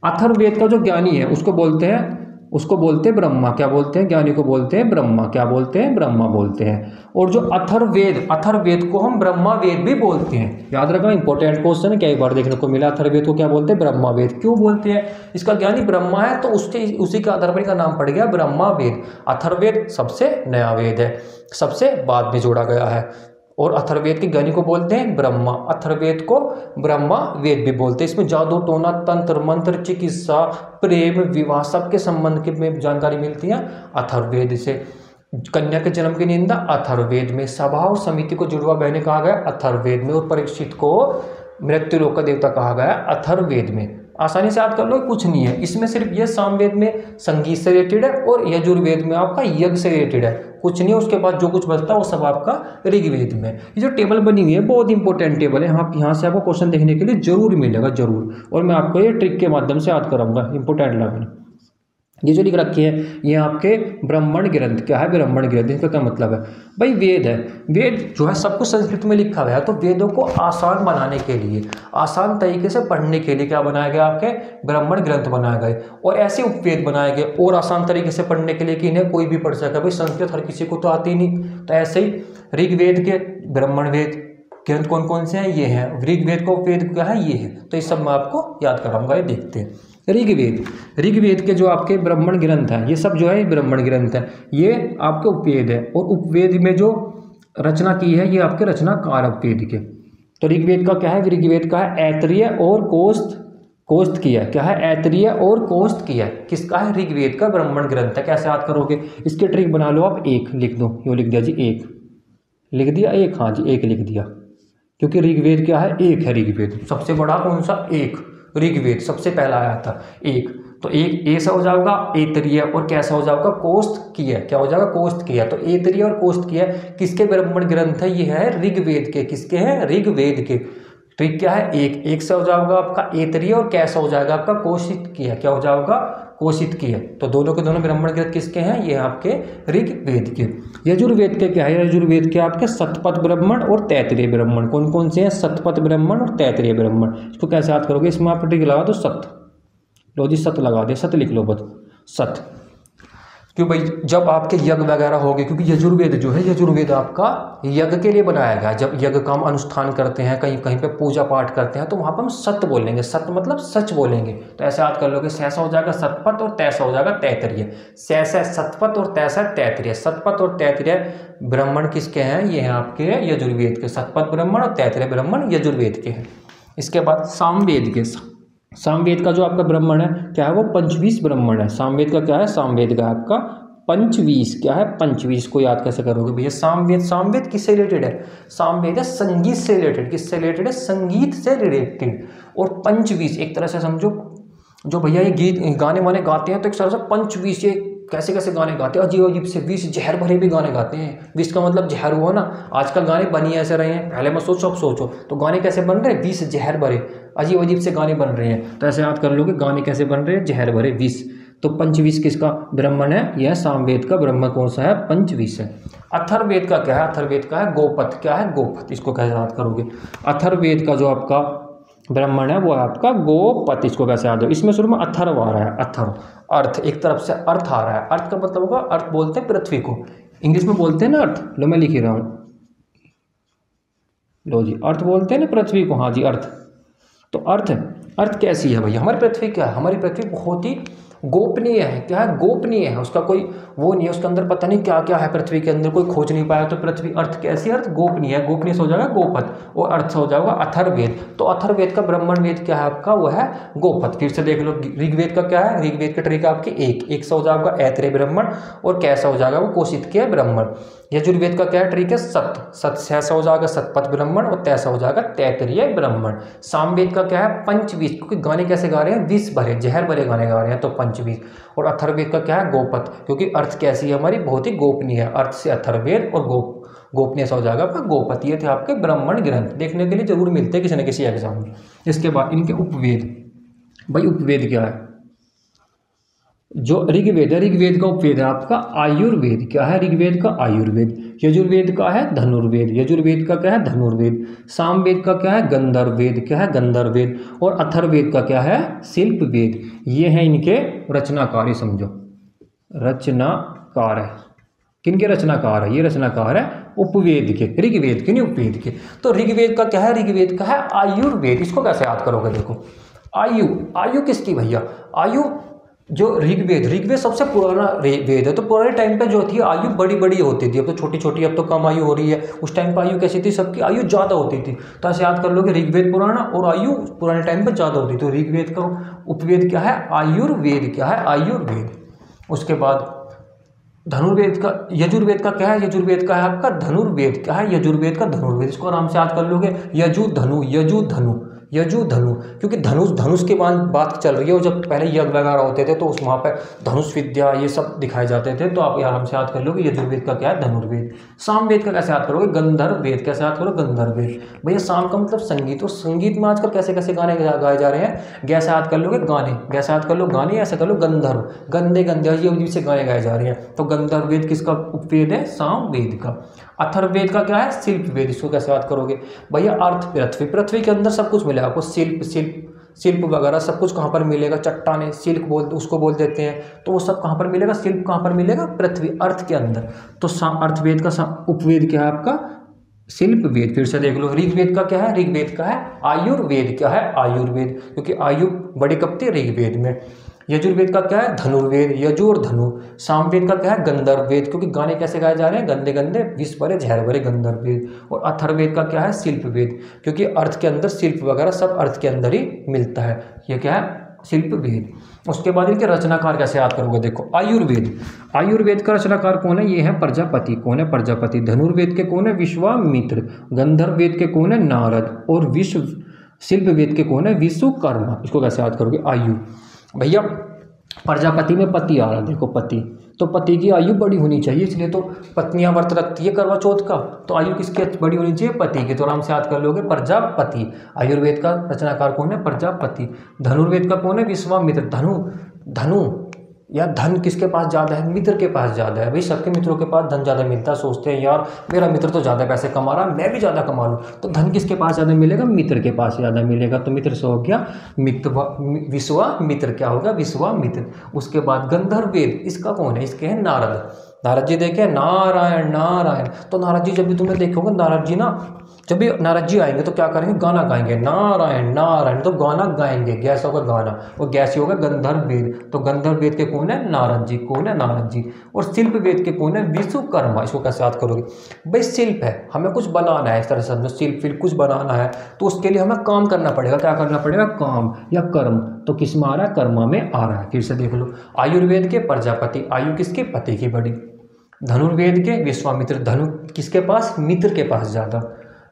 अथर्ववेद का जो ज्ञानी है उसको बोलते हैं ब्रह्मा। क्या बोलते हैं? ज्ञानी को बोलते हैं ब्रह्मा। क्या बोलते हैं? ब्रह्मा बोलते हैं। और जो अथर्ववेद को हम ब्रह्मा वेद भी बोलते हैं। याद रखना, इंपॉर्टेंट क्वेश्चन है, कई बार देखने को मिला। अथर्ववेद को क्या बोलते हैं? ब्रह्मा वेद। क्यों बोलते हैं? इसका ज्ञानी ब्रह्मा है तो उसी के आधार पर इसका नाम पड़ गया ब्रह्मा वेद। अथर्ववेद सबसे नया वेद है, सबसे बाद में जोड़ा गया है। और अथर्ववेद के ज्ञानी को बोलते हैं ब्रह्मा। अथर्ववेद को ब्रह्मा वेद भी बोलते हैं। इसमें जादू टोना, तंत्र मंत्र, चिकित्सा, प्रेम, विवाह, सबके संबंध में जानकारी मिलती है अथर्ववेद से। कन्या के जन्म की निंदा अथर्ववेद में। सभा और समिति को जुड़वा बहने कहा गया अथर्ववेद में। और परीक्षित को मृत्यु लोक का देवता कहा गया अथर्ववेद में। आसानी से याद कर लो, कुछ नहीं है इसमें। सिर्फ ये सामवेद में संगीत से रिलेटेड है और यजुर्वेद में आपका यज्ञ से रिलेटेड है, कुछ नहीं है। उसके बाद जो कुछ बचता है वो सब आपका ऋग्वेद में। ये जो टेबल बनी हुई है बहुत इंपॉर्टेंट टेबल है। यहाँ से आपको क्वेश्चन देखने के लिए जरूर मिलेगा, जरूर। और मैं आपको ये ट्रिक के माध्यम से याद कराऊंगा, इंपॉर्टेंट लेवल। ये जो लिख रखी है ये आपके ब्राह्मण ग्रंथ। क्या है? ब्राह्मण ग्रंथ। इसका क्या मतलब है भाई? वेद है। वेद जो है सब कुछ संस्कृत में लिखा गया है। तो वेदों को आसान बनाने के लिए, आसान तरीके से पढ़ने के लिए क्या बनाया गया? आपके ब्राह्मण ग्रंथ बनाए गए। और ऐसे उपवेद बनाए गए और आसान तरीके से पढ़ने के लिए कि इन्हें कोई भी पढ़ सके। भाई संस्कृत हर किसी को तो आती नहीं। तो ऐसे ही ऋग्वेद के ब्राह्मण वेद ग्रंथ कौन कौन से हैं? ये हैं। ऋग्वेद का उपवेद क्या है? ये है। तो इस सब मैं आपको याद कराऊंगा। ये देखते हैं ऋग्वेद के जो आपके ब्राह्मण ग्रंथ हैं, ये सब जो है ब्राह्मण ग्रंथ है। ये आपके उपवेद है। और उपवेद में जो रचना की है ये आपके रचनाकार उपवेद के। तो ऋग्वेद का क्या है? ऋग्वेद का है ऐतरेय और कोष्ठ की है। क्या है? ऐतरेय और कोष्ठ की है। किसका है? ऋग्वेद का ब्राह्मण ग्रंथ है। कैसे याद करोगे? इसकी ट्रिक बना लो आप। 1 लिख दो। यो लिख दिया जी, 1 लिख दिया। 1, हाँ जी 1 लिख दिया। क्योंकि ऋग्वेद क्या है? 1 है ऋग्वेद। सबसे बड़ा कौन सा? 1 ऋग्वेद सबसे पहला आया था 1। तो 1 ऐसा हो जाएगा ऐतरेय और कैसा हो जाएगा? कोष्ठ की है। क्या हो जाएगा? कोष्ठ की है। तो ऐतरेय और कोष्ठ की है। किसके ब्राह्मण ग्रंथ है? ये है ऋग्वेद के। किसके हैं? ऋग्वेद के। ट्रिक क्या है? 1 से हो जाएगा आपका ऐतरेय और कैसा हो जाएगा आपका? कोशित की है। क्या हो जाएगा? कोशित की है। तो दोनों के दोनों ब्राह्मण ग्रंथ किसके हैं? ये आपके ऋग्वेद के। यजुर्वेद के क्या है? यजुर्वेद के आपके शतपथ ब्राह्मण और तैतरीय ब्राह्मण। कौन कौन से हैं? शतपथ ब्राह्मण और तैतरीय ब्राह्मण। इसको कैसे याद करोगे? इसमें आप ट्रिक लगा दो, सत। लो जी सत लगा दे, सत लिख लो बस, सत। क्यों भाई, जब आपके यज्ञ वगैरह होंगे, क्योंकि यजुर्वेद जो है, यजुर्वेद आपका यज्ञ के लिए बनाया गया है। जब यज्ञ का हम अनुष्ठान करते हैं, कहीं कहीं पे पूजा पाठ करते हैं, तो वहाँ पर हम सत्य बोलेंगे। सत्य मतलब सच बोलेंगे। तो ऐसे याद कर लोगे, सैसा हो जाएगा सतपथ और तैसा हो जाएगा तैतरीय। सैसा सतपथ और तैसा तैतरीय। सतपथ और तैतरीय ब्राह्मण किसके हैं? ये हैं आपके यजुर्वेद के। सतपथ ब्राह्मण और तैतरीय ब्राह्मण यजुर्वेद के हैं। इसके बाद सामवेद के। सामवेद का जो आपका ब्राह्मण है क्या है? वो पंचवीस ब्राह्मण है। सामवेद का क्या है? सामवेद का आपका पंचवीस। क्या है? पंचवीस। को याद कैसे करोगे भैया? सामवेद। सामवेद किससे रिलेटेड है? सामवेद है संगीत से रिलेटेड। किससे रिलेटेड है? संगीत से रिलेटेड। और पंचवीस एक तरह से समझो, जो भैया ये गीत गाने वाने गाते हैं, तो एक तरह से पंचवीस, ये कैसे कैसे गाने गाते हैं, अजीब अजीब से। विष जहर भरे भी गाने गाते हैं। विष का मतलब जहर हुआ ना। आजकल गाने बन ही ऐसे रहे हैं, पहले मत सोचो अब सोचो। तो गाने कैसे बन रहे हैं? विष जहर भरे, अजीब अजीब से गाने बन रहे हैं। तो ऐसे याद कर लोगे, गाने कैसे बन रहे हैं? जहर भरे, विष। तो पंचवीस किसका ब्राह्मण है? यह सामवेद का ब्राह्मण कौन सा है? पंचवीस है। अथर्ववेद का क्या है? अथर्ववेद का है गोपथ। क्या है? गोपथ। इसको कैसे याद करोगे? अथर्ववेद का जो आपका ब्राह्मण है वो है आपका गोपथ। इसको कैसे याद हो? इसमें शुरू में अथर्व आ रहा है। अथर्व अर्थ, एक तरफ से अर्थ आ रहा है। अर्थ का मतलब होगा, अर्थ बोलते हैं पृथ्वी को, इंग्लिश में बोलते हैं ना अर्थ। लो मैं लिख ही रहा हूँ, लो जी, अर्थ बोलते हैं ना पृथ्वी को। हाँ जी, अर्थ। तो अर्थ, अर्थ कैसी है भैया? हमारी पृथ्वी क्या है? हमारी पृथ्वी बहुत ही गोपनीय है। क्या है? गोपनीय है। उसका कोई वो नहीं है, उसके अंदर पता नहीं क्या क्या है। पृथ्वी के अंदर कोई खोज नहीं पाया। तो पृथ्वी अर्थ कैसी? अर्थ गोपनीय है। गोपनीय से हो जाएगा गोपथ, और अर्थ से हो जाएगा अथर्ववेद। तो अथर्ववेद का ब्राह्मण वेद क्या है आपका? वो है गोपथ। फिर से देख लो, ऋग्वेद का क्या है? ऋग्वेद का ट्रिक आपके एक से हो जाएगा ऐतरेय ब्राह्मण, और कैसा हो जाएगा? वो कोशितकीय ब्राह्मण। यजुर्वेद का क्या है? ट्रिक है सत ऐसा हो जाएगा सतपथ ब्राह्मण, और तैसा हो जाएगा तैतरीय ब्राह्मण। सामवेद का क्या है? पंचवीस, क्योंकि गाने कैसे गा रहे हैं? विष भरे, जहर भरे गाने गा रहे हैं, तो पंचवीस। और अथर्ववेद का क्या है? गोपथ, क्योंकि अर्थ कैसी है हमारी? बहुत ही गोपनीय है। अर्थ से अथर्ववेद, और गोपनीय से हो जाएगा आपका गोपथ। ये थे आपके ब्राह्मण ग्रंथ, देखने के लिए जरूर मिलते हैं किसी न किसी एग्जाम में। इसके बाद इनके उपवेद। भाई उपवेद क्या है? जो ऋग्वेद है, ऋग्वेद का उपवेद है आपका आयुर्वेद। क्या है? ऋग्वेद का आयुर्वेद। यजुर्वेद का है धनुर्वेद। यजुर्वेद का क्या है? धनुर्वेद। सामवेद का क्या है? गंधर्ववेद। क्या है? गंधर्ववेद। और अथर्ववेद का क्या है? शिल्पवेद। ये हैं इनके रचनाकार। ही समझो, रचनाकार है। किनके रचनाकार है? ये रचनाकार है उपवेद के, ऋग्वेद के, नहीं उपवेद के। तो ऋग्वेद का क्या है? ऋग्वेद का है आयुर्वेद। इसको कैसे याद करोगे? देखो, आयु, आयु किसकी भैया? आयु जो ऋग्वेद सबसे पुराना वेद है। तो पुराने टाइम पे जो थी आयु बड़ी बड़ी होती थी। अब तो छोटी छोटी, अब तो कम आयु हो रही है। उस टाइम पे आयु कैसी थी? सबकी आयु ज़्यादा होती थी। तो ऐसे याद कर लोगे, ऋग्वेद पुराना और आयु पुराने टाइम पे ज़्यादा होती थी। तो ऋग्वेद का उपवेद क्या है? आयुर्वेद। क्या है? आयुर्वेद। उसके बाद धनुर्वेद का, यजुर्वेद का क्या है? यजुर्वेद का है आपका धनुर्वेद। क्या है? यजुर्वेद का धनुर्वेद। इसको आराम से याद कर लोगे, यजु धनु, यजु धनु, यजु धनु। क्योंकि धनुष, धनुष की बात चल रही है। और जब पहले यज्ञ वगैरह होते थे तो उस वहाँ पर धनुष विद्या ये सब दिखाए जाते थे। तो आप आराम से याद कर लोगे, यजुर्वेद का क्या है? धनुर्वेद। सामवेद का कैसे याद करोगे? गंधर्ववेद। कैसे याद करोगे? गंधर्ववेद। भैया साम का मतलब संगीत, और संगीत में आजकल कैसे कैसे गाने गाए जा रहे हैं? कैसे याद कर लोगे? गाने। कैसे याद कर लो? गाने। ऐसे कर लो गंधर्व, गंदे गंदे अजीब से गाने गाए जा रहे हैं। तो गंधर्ववेद किसका उपवेद है? सामवेद का। अथर्ववेद का क्या है? शिल्पवेद। इसको कैसे याद करोगे भैया? अर्थ पृथ्वी, पृथ्वी के अंदर सब कुछ मिलेगा आपको। शिल्प वगैरह सब कुछ कहाँ पर मिलेगा? चट्टाने, शिल्प उसको बोल देते हैं। तो वो सब कहाँ पर मिलेगा? शिल्प कहाँ पर मिलेगा? पृथ्वी, अर्थ के अंदर। तो अर्थवेद का उपवेद क्या है आपका? शिल्पवेद। फिर से देख लो, ऋग्वेद का क्या है? ऋग्वेद का है आयुर्वेद। क्या है? आयुर्वेद, क्योंकि आयु बड़ी कब थी? ऋग्वेद में। यजुर्वेद का क्या है? धनुर्वेद, यजु और धनु। सामवेद का क्या है? गंधर्ववेद, क्योंकि गाने कैसे गाए जा रहे हैं? गंदे गंदे, विष भरे, जहर भरे, गंधर्ववेद। और अथर्ववेद का क्या है? शिल्पवेद, क्योंकि अर्थ के अंदर शिल्प वगैरह सब अर्थ के अंदर ही मिलता है। ये क्या है? शिल्पवेद। उसके बाद इनके रचनाकार कैसे याद करोगे? देखो, आयुर्वेद, आयुर्वेद का रचनाकार कौन है? ये है प्रजापति। कौन है? प्रजापति। धनुर्वेद के कौन है? विश्वामित्र। गंधर्ववेद के कौन है? नारद। और शिल्पवेद के कौन है? विश्वकर्मा। इसको कैसे याद करोगे? आयु। भैया प्रजापति में पति आ रहा, देखो पति, तो पति की आयु बड़ी होनी चाहिए, इसलिए तो पत्नियां व्रत रखती है करवा चौथ का। तो आयु किसकी बड़ी होनी चाहिए? पति की। तो आराम से याद कर लोगे, प्रजापति। आयुर्वेद का रचनाकार कौन है? प्रजापति। धनुर्वेद का कौन है? विश्वामित्र। धनु, या धन किसके पास ज़्यादा है, मित्र के पास ज़्यादा है। भाई सबके मित्रों के पास धन ज़्यादा मिलता है, सोचते हैं यार मेरा मित्र तो ज़्यादा पैसे कमा रहा है, मैं भी ज़्यादा कमा लूँ, तो धन किसके पास ज़्यादा मिलेगा, मित्र के पास ज़्यादा मिलेगा। तो मित्र से हो गया विश्वामित्र, क्या होगा, विश्वामित्र। उसके बाद गंधर्व वेद, इसका कौन है, इसके हैं नारद। नारद जी देखे, नारायण नारायण। तो नारद जी जब भी तुमने देखोगे, नारद जी ना जब भी नारद जी आएंगे तो क्या करेंगे, गाना गाएंगे, नारायण नारायण। तो गाना गाएंगे, गैस होगा गाना, और गैस ही होगा गंधर्व वेद। तो गंधर्व वेद के कौन है, नारद जी। कौन है, नारद जी। और शिल्प वेद के कौन है, विश्वकर्मा। इसको कैसे याद करोगे, भाई शिल्प है, हमें कुछ बनाना है, इस तरह से शिल्प कुछ बनाना है, तो उसके लिए हमें काम करना पड़ेगा। क्या करना पड़ेगा, काम या कर्म। तो किस में आ रहा है, कर्मा में आ रहा है। फिर से देख लो, आयुर्वेद के प्रजापति, आयु किसके, पति की बड़ी। धनुर्वेद के विश्वामित्र, धनु किसके पास, मित्र के पास ज़्यादा।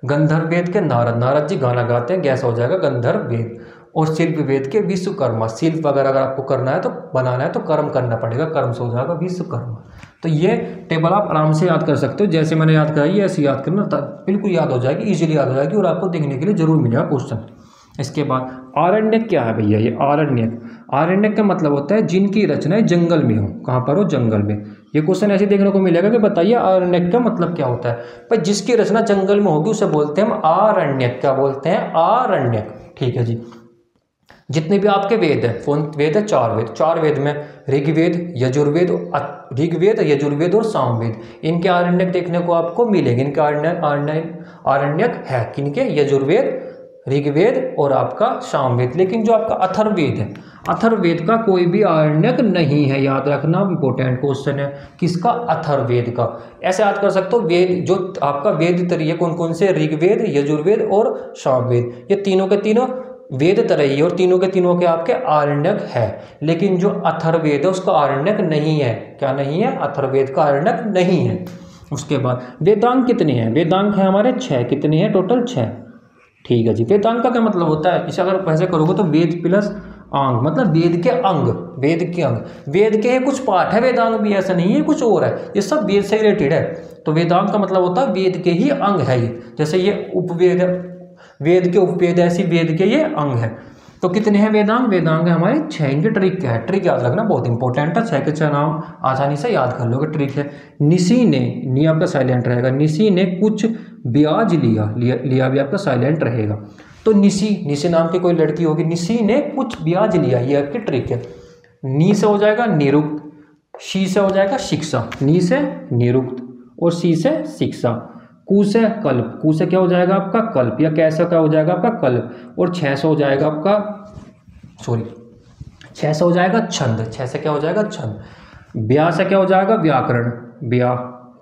गंधर्व वेद के नारद, नारद जी गाना गाते हैं, गैस हो जाएगा गंधर्व वेद। और शिल्प वेद के विश्वकर्मा, शिल्प वगैरह अगर आपको करना है तो बनाना है तो कर्म करना पड़ेगा, कर्म से हो जाएगा विश्वकर्मा। तो ये टेबल आप आराम से याद कर सकते हो, जैसे मैंने याद कराई ऐसे याद करना, बिल्कुल याद हो जाएगी, इजीली याद हो जाएगी, और आपको देखने के लिए जरूर मिलेगा क्वेश्चन। इसके बाद आरण्यक क्या है भैया, ये आरण्यक, आरण्यक का मतलब होता है जिनकी रचनाएं जंगल में हो। कहाँ पर हो, जंगल में। ये क्वेश्चन ऐसे देखने को मिलेगा कि बताइए आरण्यक का मतलब क्या होता है। पर जिसकी रचना जंगल में होगी उसे बोलते हैं हम आरण्यक। क्या बोलते हैं, आरण्यक। ठीक है जी। जितने भी आपके वेद है, कौन वेद है, चार वेद। चार वेद में ऋग्वेद, यजुर्वेद और सामवेद, इनके आरण्यक देखने को आपको मिलेंगे। इनके आरण्यक है किनके, यजुर्वेद, ऋग्वेद और आपका सामवेद। लेकिन जो आपका अथर्ववेद है, अथर्ववेद का कोई भी आरण्यक नहीं है, याद रखना, इंपॉर्टेंट क्वेश्चन है। किसका, अथर्ववेद का। ऐसे याद कर सकते हो, वेद जो आपका वेद तरीय कौन कौन से, ऋग्वेद, यजुर्वेद और सामवेद, ये तीनों के तीनों वेद तरही और तीनों के तीनों के आपके आरण्यक है। लेकिन जो अथर्ववेद है उसका आरण्यक नहीं है। क्या नहीं है, अथर्ववेद का आरण्यक नहीं है। उसके बाद वेदांग कितने हैं, वेदांग है हमारे 6। कितने हैं टोटल, 6। ठीक है जी। वेदांग का क्या मतलब होता है, इसे अगर वैसे करोगे तो वेद प्लस अंग, मतलब वेद के अंग, वेद के अंग, वेद के कुछ पाठ है, वेदांग भी ऐसा नहीं है कुछ और है, ये सब वेद से रिलेटेड है। तो वेदांग का मतलब होता है वेद के ही अंग है ये। जैसे ये उपवेद, वेद के उपवेद, ऐसी वेद के ये अंग है। तो कितने हैं वेदांग, वेदांग है हमारे 6। इनके ट्रिक क्या है, ट्रिक याद रखना बहुत इंपॉर्टेंट है, 6 के 6 नाम आसानी से याद कर लोगे। ट्रिक है, निसी ने, नी आपका साइलेंट रहेगा, निसी ने कुछ ब्याज लिया भी आपका साइलेंट रहेगा। तो निसी नाम की कोई लड़की होगी, निसी ने कुछ ब्याज लिया, ये आपकी ट्रिक है। नी से हो जाएगा निरुक्त, शी से हो जाएगा शिक्षा, नी से निरुक्त और सी से शिक्षा। कु से कल्प, कु से क्या हो जाएगा आपका कल्प, या कैसे क्या हो जाएगा आपका कल्प। और 6 से हो जाएगा आपका 6 से हो जाएगा छंद, 6 से क्या हो जाएगा छंद। ब्याह से क्या हो जाएगा व्याकरण,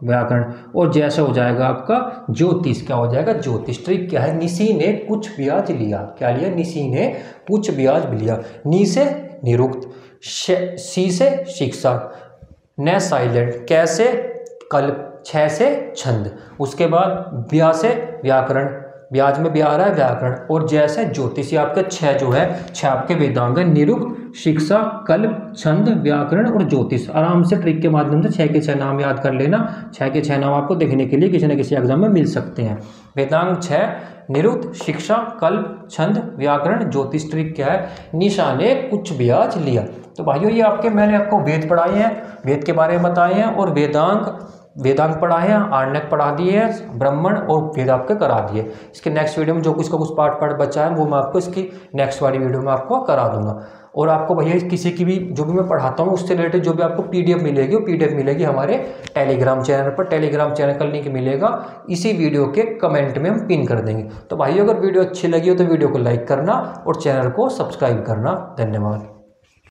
व्याकरण। और जैसे हो जाएगा आपका ज्योतिष, क्या हो जाएगा ज्योतिष। ट्रिक क्या है, निसी ने कुछ ब्याज लिया, क्या लिया, निसी ने कुछ ब्याज लिया। नी से निरुक्त, सी से शिक्षा, न साइलेंट, कैसे कल्प, 6 से छंद। उसके बाद ब्याह से व्याकरण, ब्याज में ब्याह आ रहा है व्याकरण। और जैसे ज्योतिषी आपके 6 जो है, 6 आपके वेदांग है, निरुक्त, शिक्षा, कल्प, छंद, व्याकरण और ज्योतिष। आराम से ट्रिक के माध्यम से 6 के 6 नाम याद कर लेना। 6 के 6 नाम आपको देखने के लिए किसी न किसी एग्जाम में मिल सकते हैं। वेदांग 6, निरुक्त, शिक्षा, कल्प, छंद, व्याकरण, ज्योतिष। ट्रिक क्या है, निशा ने कुछ ब्याज लिया। तो भाइयों ये आपके मैंने आपको वेद पढ़ाए हैं, वेद के बारे में बताए हैं, और वेदांग पढ़ाए हैं, आरण्यक पढ़ा दिए हैं, ब्राह्मण और वेद आपके करा दिए। इसके नेक्स्ट वीडियो में जो कुछ का कुछ पार्ट बचा है वो मैं आपको इसकी नेक्स्ट वाली वीडियो में आपको करा दूंगा। और आपको भैया किसी की भी जो भी मैं पढ़ाता हूँ उससे रिलेटेड जो भी आपको PDF मिलेगी वो PDF मिलेगी हमारे टेलीग्राम चैनल पर। टेलीग्राम चैनल का लिंक मिलेगा इसी वीडियो के कमेंट में हम पिन कर देंगे। तो भाई अगर वीडियो अच्छी लगी हो तो वीडियो को लाइक करना और चैनल को सब्सक्राइब करना। धन्यवाद।